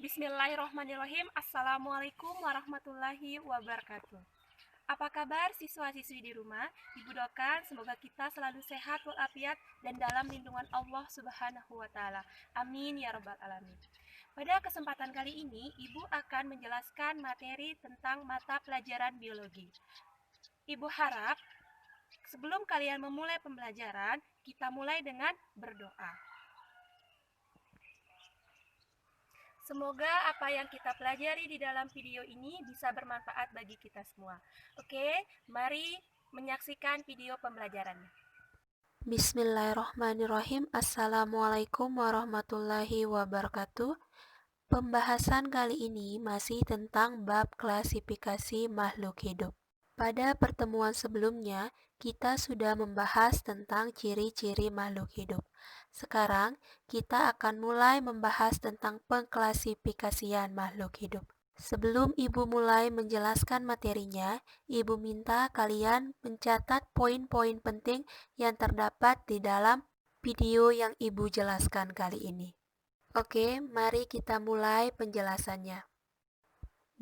Bismillahirrahmanirrahim. Assalamualaikum warahmatullahi wabarakatuh. Apa kabar siswa-siswi di rumah? Ibu doakan semoga kita selalu sehat walafiat dan dalam lindungan Allah Subhanahu wa taala. Amin ya rabbal alamin. Pada kesempatan kali ini, Ibu akan menjelaskan materi tentang mata pelajaran biologi. Ibu harap sebelum kalian memulai pembelajaran, kita mulai dengan berdoa. Semoga apa yang kita pelajari di dalam video ini bisa bermanfaat bagi kita semua. Oke, mari menyaksikan video pembelajarannya. Bismillahirrahmanirrahim. Assalamualaikum warahmatullahi wabarakatuh. Pembahasan kali ini masih tentang bab klasifikasi makhluk hidup. Pada pertemuan sebelumnya, kita sudah membahas tentang ciri-ciri makhluk hidup. Sekarang, kita akan mulai membahas tentang pengklasifikasian makhluk hidup. Sebelum Ibu mulai menjelaskan materinya, Ibu minta kalian mencatat poin-poin penting yang terdapat di dalam video yang Ibu jelaskan kali ini. Oke, mari kita mulai penjelasannya.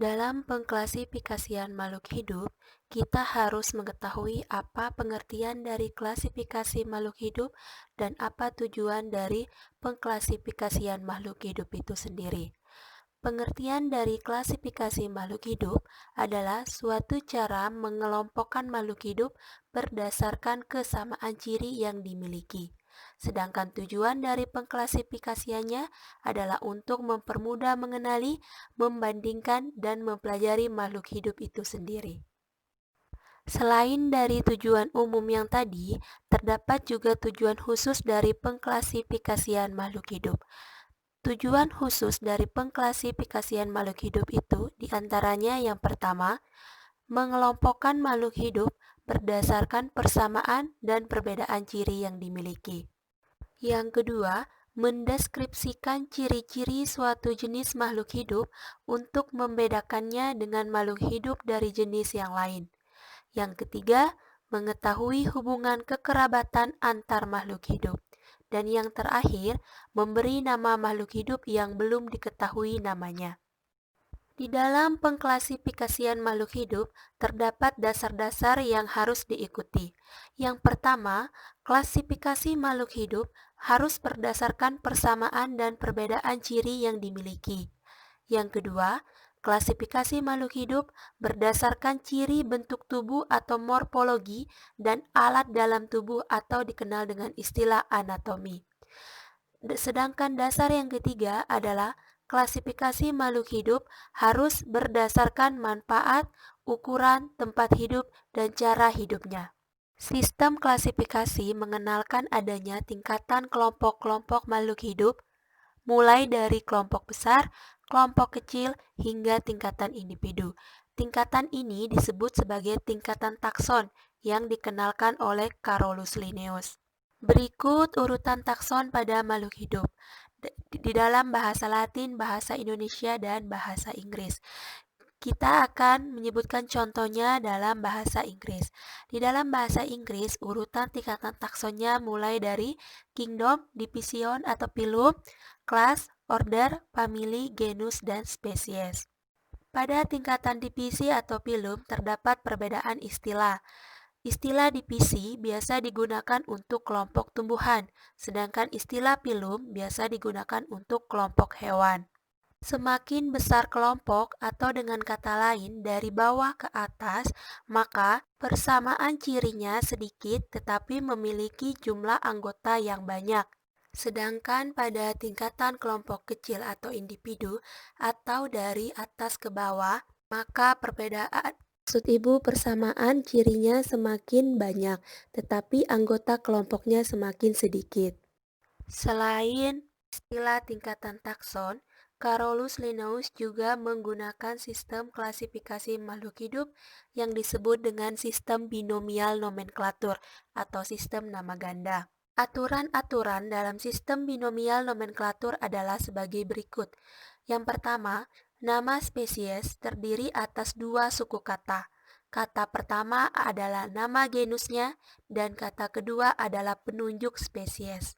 Dalam pengklasifikasian makhluk hidup, kita harus mengetahui apa pengertian dari klasifikasi makhluk hidup dan apa tujuan dari pengklasifikasian makhluk hidup itu sendiri. Pengertian dari klasifikasi makhluk hidup adalah suatu cara mengelompokkan makhluk hidup berdasarkan kesamaan ciri yang dimiliki. Sedangkan tujuan dari pengklasifikasiannya adalah untuk mempermudah mengenali, membandingkan, dan mempelajari makhluk hidup itu sendiri. Selain dari tujuan umum yang tadi, terdapat juga tujuan khusus dari pengklasifikasian makhluk hidup. Tujuan khusus dari pengklasifikasian makhluk hidup itu diantaranya yang pertama, mengelompokkan makhluk hidup berdasarkan persamaan dan perbedaan ciri yang dimiliki. Yang kedua, mendeskripsikan ciri-ciri suatu jenis makhluk hidup untuk membedakannya dengan makhluk hidup dari jenis yang lain. Yang ketiga, mengetahui hubungan kekerabatan antar makhluk hidup. Dan yang terakhir, memberi nama makhluk hidup yang belum diketahui namanya. Di dalam pengklasifikasian makhluk hidup, terdapat dasar-dasar yang harus diikuti. Yang pertama, klasifikasi makhluk hidup harus berdasarkan persamaan dan perbedaan ciri yang dimiliki. Yang kedua, klasifikasi makhluk hidup berdasarkan ciri bentuk tubuh atau morfologi dan alat dalam tubuh atau dikenal dengan istilah anatomi. Sedangkan dasar yang ketiga adalah klasifikasi makhluk hidup harus berdasarkan manfaat, ukuran, tempat hidup, dan cara hidupnya. Sistem klasifikasi mengenalkan adanya tingkatan kelompok-kelompok makhluk hidup, mulai dari kelompok besar, kelompok kecil, hingga tingkatan individu. Tingkatan ini disebut sebagai tingkatan takson yang dikenalkan oleh Carolus Linnaeus. Berikut urutan takson pada makhluk hidup di dalam bahasa Latin, bahasa Indonesia, dan bahasa Inggris. Kita akan menyebutkan contohnya dalam bahasa Inggris. Di dalam bahasa Inggris, urutan tingkatan taksonnya mulai dari kingdom, division atau phylum, class, order, family, genus, dan spesies. Pada tingkatan divisi atau phylum terdapat perbedaan istilah. Istilah divisi biasa digunakan untuk kelompok tumbuhan, sedangkan istilah phylum biasa digunakan untuk kelompok hewan. Semakin besar kelompok atau dengan kata lain dari bawah ke atas, maka persamaan cirinya sedikit tetapi memiliki jumlah anggota yang banyak. Sedangkan pada tingkatan kelompok kecil atau individu atau dari atas ke bawah, maka persamaan cirinya semakin banyak, tetapi anggota kelompoknya semakin sedikit. Selain istilah tingkatan takson, Carolus Linnaeus juga menggunakan sistem klasifikasi makhluk hidup yang disebut dengan sistem binomial nomenklatur atau sistem nama ganda. Aturan-aturan dalam sistem binomial nomenklatur adalah sebagai berikut. Yang pertama, nama spesies terdiri atas dua suku kata. Kata pertama adalah nama genusnya dan kata kedua adalah penunjuk spesies.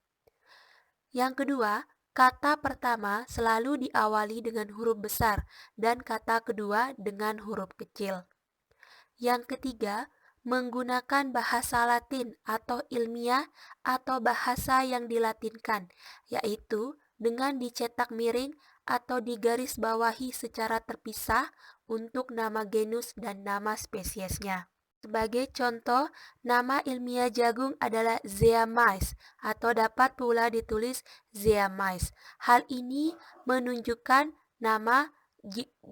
Yang kedua, Kata pertama selalu diawali dengan huruf besar dan kata kedua dengan huruf kecil. Yang ketiga, menggunakan bahasa Latin atau ilmiah atau bahasa yang dilatinkan, yaitu dengan dicetak miring atau digarisbawahi secara terpisah untuk nama genus dan nama spesiesnya. Sebagai contoh, nama ilmiah jagung adalah Zea mays atau dapat pula ditulis Zea mays. Hal ini menunjukkan nama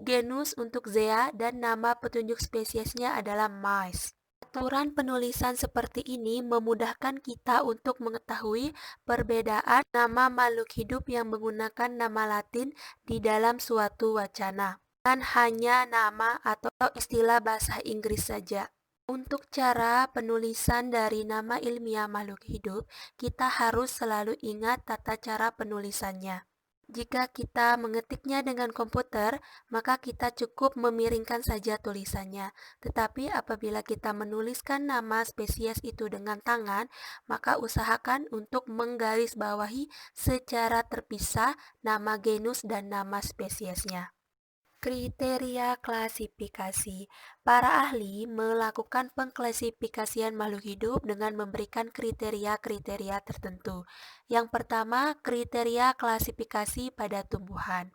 genus untuk Zea dan nama petunjuk spesiesnya adalah mays. Aturan penulisan seperti ini memudahkan kita untuk mengetahui perbedaan nama makhluk hidup yang menggunakan nama Latin di dalam suatu wacana, bukan hanya nama atau istilah bahasa Inggris saja. Untuk cara penulisan dari nama ilmiah makhluk hidup, kita harus selalu ingat tata cara penulisannya. Jika kita mengetiknya dengan komputer, maka kita cukup memiringkan saja tulisannya. Tetapi apabila kita menuliskan nama spesies itu dengan tangan, maka usahakan untuk menggarisbawahi secara terpisah nama genus dan nama spesiesnya. Kriteria klasifikasi. Para ahli melakukan pengklasifikasian makhluk hidup dengan memberikan kriteria-kriteria tertentu. Yang pertama, kriteria klasifikasi pada tumbuhan.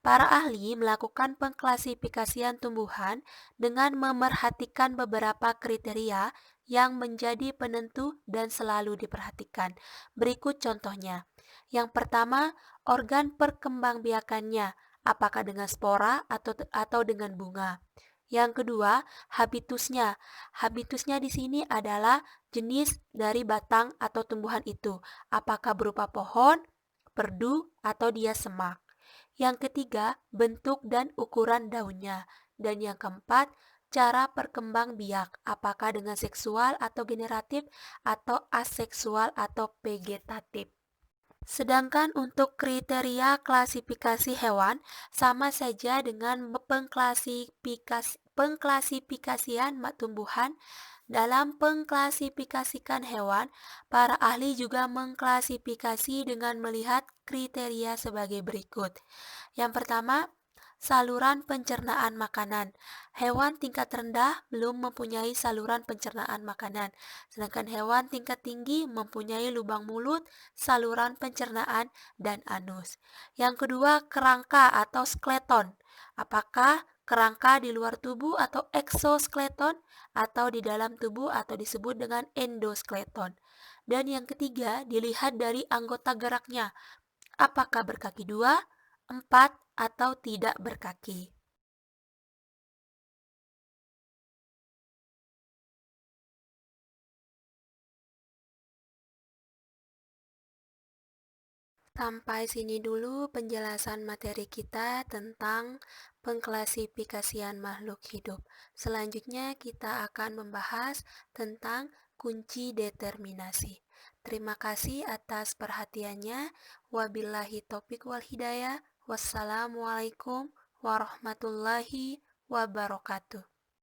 Para ahli melakukan pengklasifikasian tumbuhan dengan memerhatikan beberapa kriteria yang menjadi penentu dan selalu diperhatikan. Berikut contohnya. Yang pertama, organ perkembangbiakannya, apakah dengan spora atau dengan bunga. Yang kedua, habitusnya. Habitusnya di sini adalah jenis dari batang atau tumbuhan itu, apakah berupa pohon, perdu, atau dia semak. Yang ketiga, bentuk dan ukuran daunnya. Dan yang keempat, cara perkembang biak, apakah dengan seksual atau generatif, atau aseksual atau vegetatif. Sedangkan untuk kriteria klasifikasi hewan sama saja dengan pengklasifikasian tumbuhan. Dalam pengklasifikasikan hewan, para ahli juga mengklasifikasi dengan melihat kriteria sebagai berikut. Yang pertama, saluran pencernaan makanan. Hewan tingkat rendah belum mempunyai saluran pencernaan makanan, sedangkan hewan tingkat tinggi mempunyai lubang mulut, saluran pencernaan, dan anus. Yang kedua, kerangka atau skeleton. Apakah kerangka di luar tubuh atau eksoskeleton, atau di dalam tubuh atau disebut dengan endoskeleton. Dan yang ketiga, dilihat dari anggota geraknya. Apakah berkaki 2, 4, atau tidak berkaki. Sampai sini dulu penjelasan materi kita tentang pengklasifikasian makhluk hidup. Selanjutnya kita akan membahas tentang kunci determinasi. Terima kasih atas perhatiannya. Wabillahi taufiq wal hidayah. Wassalamualaikum warahmatullahi wabarakatuh.